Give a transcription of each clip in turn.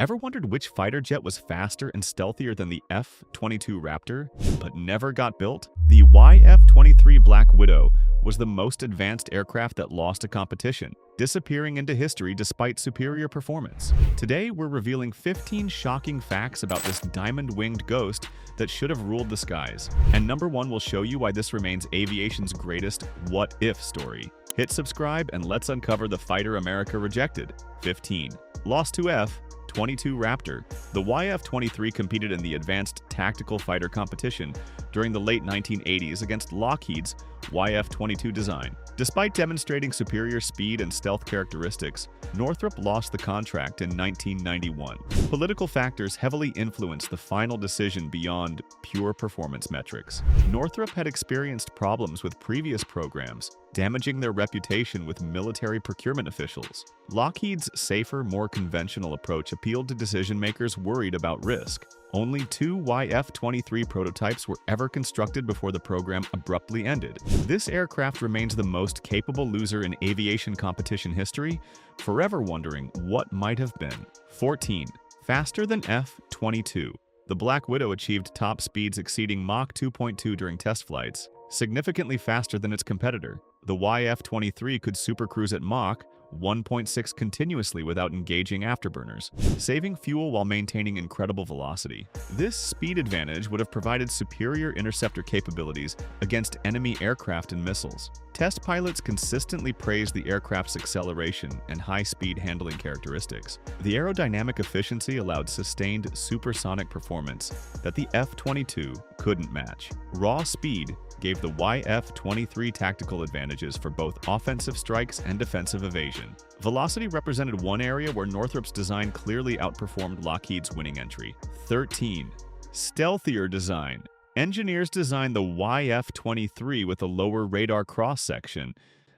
Ever wondered which fighter jet was faster and stealthier than the F-22 Raptor, but never got built? The YF-23 Black Widow was the most advanced aircraft that lost a competition, disappearing into history despite superior performance. Today, we're revealing 15 shocking facts about this diamond-winged ghost that should have ruled the skies. And number 1 will show you why this remains aviation's greatest what-if story. Hit subscribe and let's uncover the fighter America rejected. 15. Lost to F-22 Raptor. The YF-23 competed in the Advanced Tactical Fighter competition during the late 1980s against Lockheed's YF-22 design. Despite demonstrating superior speed and stealth characteristics, Northrop lost the contract in 1991. Political factors heavily influenced the final decision beyond pure performance metrics. Northrop had experienced problems with previous programs, damaging their reputation with military procurement officials. Lockheed's safer, more conventional approach appealed to decision-makers worried about risk. Only 2 YF-23 prototypes were ever constructed before the program abruptly ended. This aircraft remains the most capable loser in aviation competition history, forever wondering what might have been. 14. Faster than F-22. The Black Widow achieved top speeds exceeding Mach 2.2 during test flights, significantly faster than its competitor. The YF-23 could supercruise at Mach 1.6 continuously without engaging afterburners, saving fuel while maintaining incredible velocity. This speed advantage would have provided superior interceptor capabilities against enemy aircraft and missiles. Test pilots consistently praised the aircraft's acceleration and high-speed handling characteristics. The aerodynamic efficiency allowed sustained supersonic performance that the F-22 couldn't match. Raw speed gave the YF-23 tactical advantages for both offensive strikes and defensive evasion. Velocity represented one area where Northrop's design clearly outperformed Lockheed's winning entry. 13. Stealthier design. Engineers designed the YF-23 with a lower radar cross-section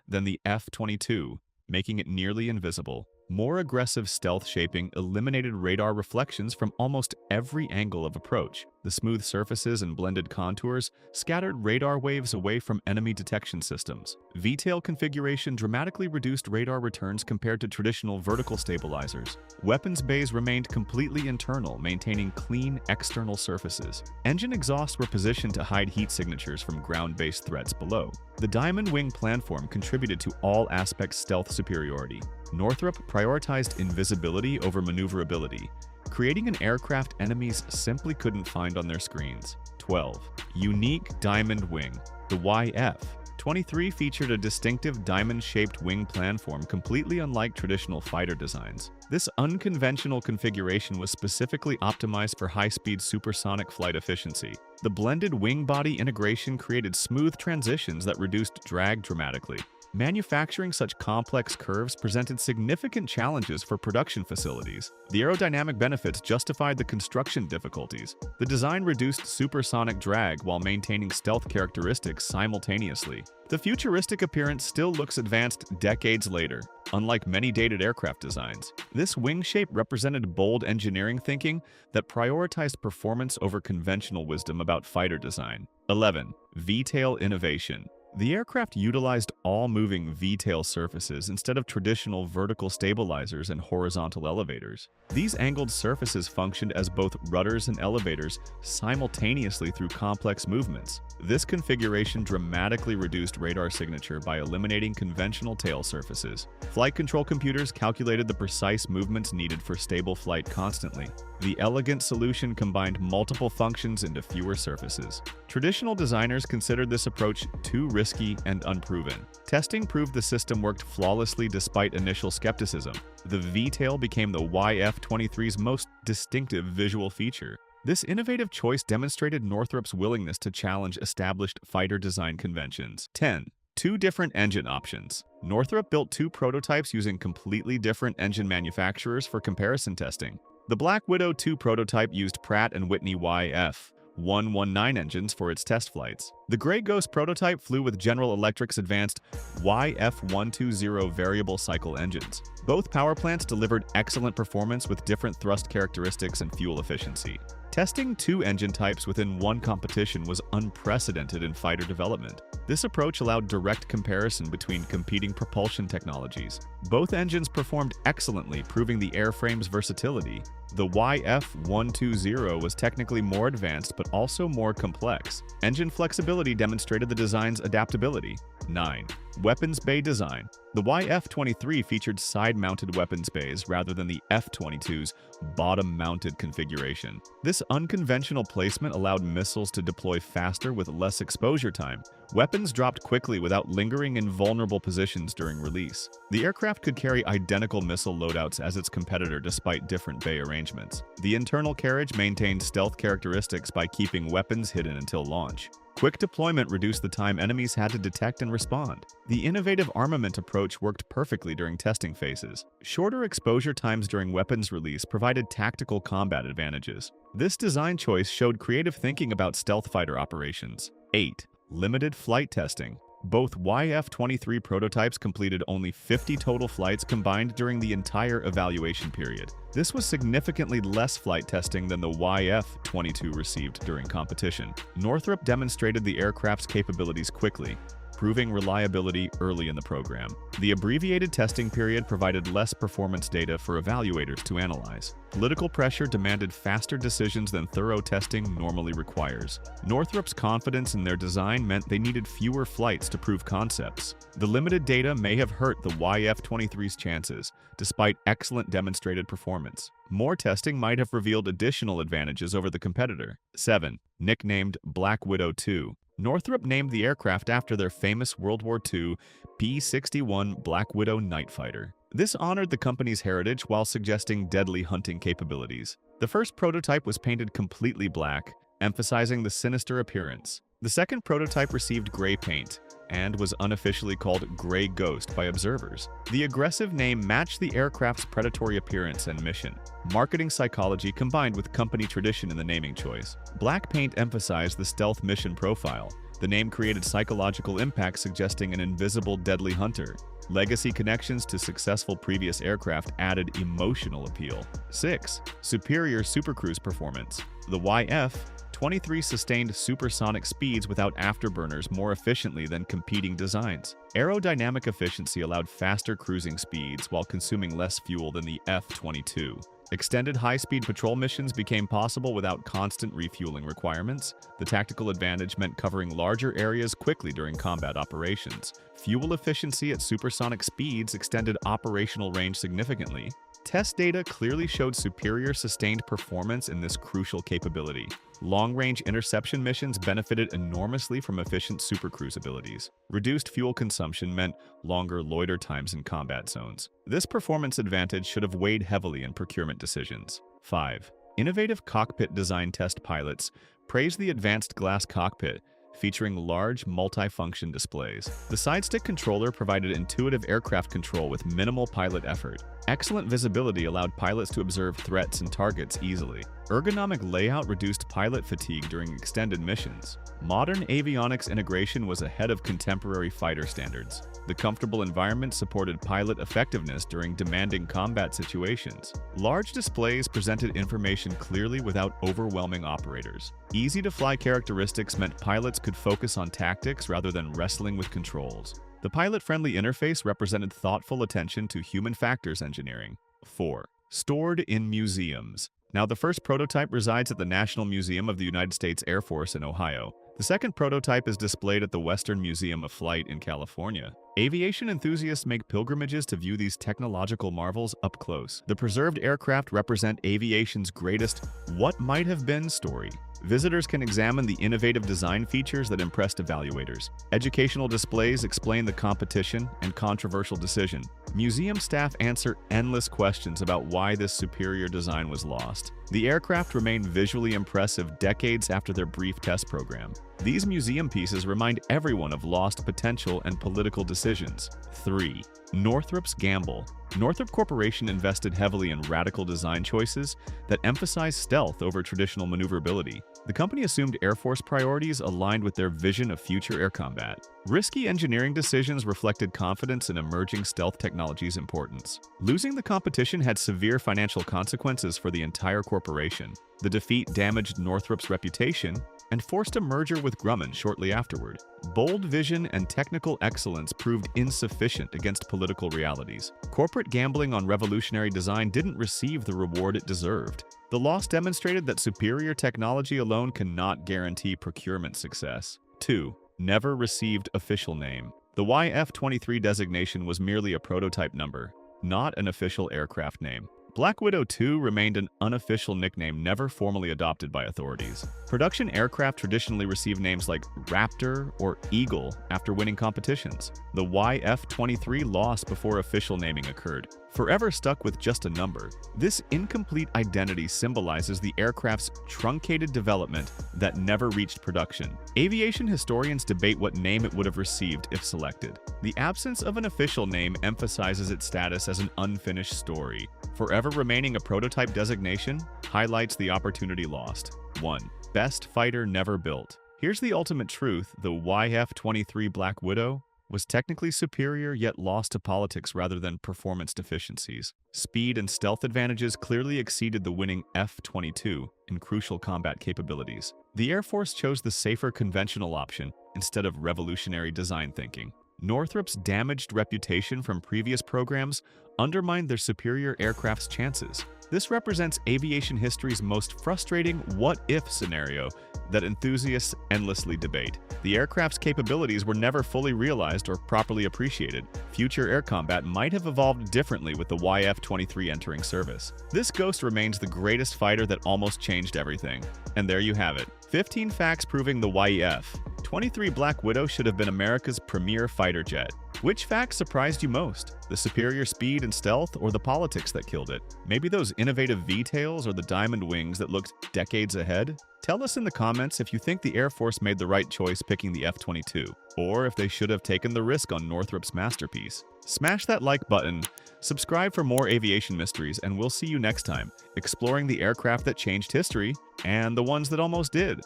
than the F-22, making it nearly invisible. More aggressive stealth shaping eliminated radar reflections from almost every angle of approach. The smooth surfaces and blended contours scattered radar waves away from enemy detection systems. V-tail configuration dramatically reduced radar returns compared to traditional vertical stabilizers. Weapons bays remained completely internal, maintaining clean external surfaces. Engine exhausts were positioned to hide heat signatures from ground-based threats below. The diamond wing planform contributed to all aspects stealth superiority. Northrop prioritized invisibility over maneuverability, creating an aircraft enemies simply couldn't find on their screens. 12. Unique diamond wing. The YF-23 featured a distinctive diamond-shaped wing planform completely unlike traditional fighter designs. This unconventional configuration was specifically optimized for high-speed supersonic flight efficiency. The blended wing body integration created smooth transitions that reduced drag dramatically. Manufacturing such complex curves presented significant challenges for production facilities. The aerodynamic benefits justified the construction difficulties. The design reduced supersonic drag while maintaining stealth characteristics simultaneously. The futuristic appearance still looks advanced decades later. Unlike many dated aircraft designs, this wing shape represented bold engineering thinking that prioritized performance over conventional wisdom about fighter design. 11. V-tail innovation. The aircraft utilized all-moving V-tail surfaces instead of traditional vertical stabilizers and horizontal elevators. These angled surfaces functioned as both rudders and elevators simultaneously through complex movements. This configuration dramatically reduced radar signature by eliminating conventional tail surfaces. Flight control computers calculated the precise movements needed for stable flight constantly. The elegant solution combined multiple functions into fewer surfaces. Traditional designers considered this approach too risky and unproven. Testing proved the system worked flawlessly despite initial skepticism. The V-tail became the YF-23's most distinctive visual feature. This innovative choice demonstrated Northrop's willingness to challenge established fighter design conventions. 10. 2 different engine options. Northrop built 2 prototypes using completely different engine manufacturers for comparison testing. The Black Widow 2 prototype used Pratt & Whitney YF-119 engines for its test flights. The Grey Ghost prototype flew with General Electric's advanced YF-120 variable cycle engines. Both power plants delivered excellent performance with different thrust characteristics and fuel efficiency. Testing 2 engine types within one competition was unprecedented in fighter development. This approach allowed direct comparison between competing propulsion technologies. Both engines performed excellently, proving the airframe's versatility. The YF-120 was technically more advanced but also more complex. Engine flexibility demonstrated the design's adaptability. 9. Weapons bay design. The YF-23 featured side-mounted weapons bays rather than the F-22's bottom-mounted configuration. This unconventional placement allowed missiles to deploy faster with less exposure time. Weapons dropped quickly without lingering in vulnerable positions during release. The aircraft could carry identical missile loadouts as its competitor despite different bay arrangements. The internal carriage maintained stealth characteristics by keeping weapons hidden until launch. Quick deployment reduced the time enemies had to detect and respond. The innovative armament approach worked perfectly during testing phases. Shorter exposure times during weapons release provided tactical combat advantages. This design choice showed creative thinking about stealth fighter operations. 8. Limited flight testing. Both YF-23 prototypes completed only 50 total flights combined during the entire evaluation period. This was significantly less flight testing than the YF-22 received during competition. Northrop demonstrated the aircraft's capabilities quickly, proving reliability early in the program. The abbreviated testing period provided less performance data for evaluators to analyze. Political pressure demanded faster decisions than thorough testing normally requires. Northrop's confidence in their design meant they needed fewer flights to prove concepts. The limited data may have hurt the YF-23's chances, despite excellent demonstrated performance. More testing might have revealed additional advantages over the competitor. 7. Nicknamed Black Widow II. Northrop named the aircraft after their famous World War II P-61 Black Widow night fighter. This honored the company's heritage while suggesting deadly hunting capabilities. The first prototype was painted completely black, emphasizing the sinister appearance. The second prototype received gray paint and was unofficially called Gray Ghost by observers. The aggressive name matched the aircraft's predatory appearance and mission. Marketing psychology combined with company tradition in the naming choice. Black paint emphasized the stealth mission profile. The name created psychological impact suggesting an invisible deadly hunter. Legacy connections to successful previous aircraft added emotional appeal. 6. Superior supercruise performance. The YF-23 sustained supersonic speeds without afterburners more efficiently than competing designs. Aerodynamic efficiency allowed faster cruising speeds while consuming less fuel than the F-22. Extended high-speed patrol missions became possible without constant refueling requirements. The tactical advantage meant covering larger areas quickly during combat operations. Fuel efficiency at supersonic speeds extended operational range significantly. Test data clearly showed superior sustained performance in this crucial capability. Long-range interception missions benefited enormously from efficient supercruise abilities. Reduced fuel consumption meant longer loiter times in combat zones. This performance advantage should have weighed heavily in procurement decisions. 5. Innovative cockpit design. Test pilots praised the advanced glass cockpit, featuring large multi-function displays. The side-stick controller provided intuitive aircraft control with minimal pilot effort. Excellent visibility allowed pilots to observe threats and targets easily. Ergonomic layout reduced pilot fatigue during extended missions. Modern avionics integration was ahead of contemporary fighter standards. The comfortable environment supported pilot effectiveness during demanding combat situations. Large displays presented information clearly without overwhelming operators. Easy-to-fly characteristics meant pilots could focus on tactics rather than wrestling with controls. The pilot-friendly interface represented thoughtful attention to human factors engineering. 4. Stored in museums. Now, the first prototype resides at the National Museum of the United States Air Force in Ohio. The second prototype is displayed at the Western Museum of Flight in California. Aviation enthusiasts make pilgrimages to view these technological marvels up close. The preserved aircraft represent aviation's greatest "what might have been" story. Visitors can examine the innovative design features that impressed evaluators. Educational displays explain the competition and controversial decision. Museum staff answer endless questions about why this superior design was lost. The aircraft remain visually impressive decades after their brief test program. These museum pieces remind everyone of lost potential and political decisions. 3. Northrop's gamble. Northrop Corporation invested heavily in radical design choices that emphasize stealth over traditional maneuverability. The company assumed Air Force priorities aligned with their vision of future air combat. Risky engineering decisions reflected confidence in emerging stealth technology's importance. Losing the competition had severe financial consequences for the entire corporation. The defeat damaged Northrop's reputation and forced a merger with Grumman shortly afterward. Bold vision and technical excellence proved insufficient against political realities. Corporate gambling on revolutionary design didn't receive the reward it deserved. The loss demonstrated that superior technology alone cannot guarantee procurement success. 2. Never received official name. The YF-23 designation was merely a prototype number, not an official aircraft name. Black Widow 2 remained an unofficial nickname never formally adopted by authorities. Production aircraft traditionally receive names like Raptor or Eagle after winning competitions. The YF-23 lost before official naming occurred, forever stuck with just a number. This incomplete identity symbolizes the aircraft's truncated development that never reached production. Aviation historians debate what name it would have received if selected. The absence of an official name emphasizes its status as an unfinished story. Forever remaining a prototype designation highlights the opportunity lost. 1. Best fighter never built. Here's the ultimate truth: the YF-23 Black Widow was technically superior yet lost to politics rather than performance deficiencies. Speed and stealth advantages clearly exceeded the winning F-22 in crucial combat capabilities. The Air Force chose the safer conventional option instead of revolutionary design thinking. Northrop's damaged reputation from previous programs undermined their superior aircraft's chances. This represents aviation history's most frustrating what-if scenario that enthusiasts endlessly debate. The aircraft's capabilities were never fully realized or properly appreciated. Future air combat might have evolved differently with the YF-23 entering service. This ghost remains the greatest fighter that almost changed everything. And there you have it. 15 facts proving the YF-23 Black Widow should have been America's premier fighter jet. Which fact surprised you most? The superior speed and stealth, or the politics that killed it? Maybe those innovative V-tails or the diamond wings that looked decades ahead? Tell us in the comments if you think the Air Force made the right choice picking the F-22, or if they should have taken the risk on Northrop's masterpiece. Smash that like button, subscribe for more aviation mysteries, and we'll see you next time, exploring the aircraft that changed history and the ones that almost did.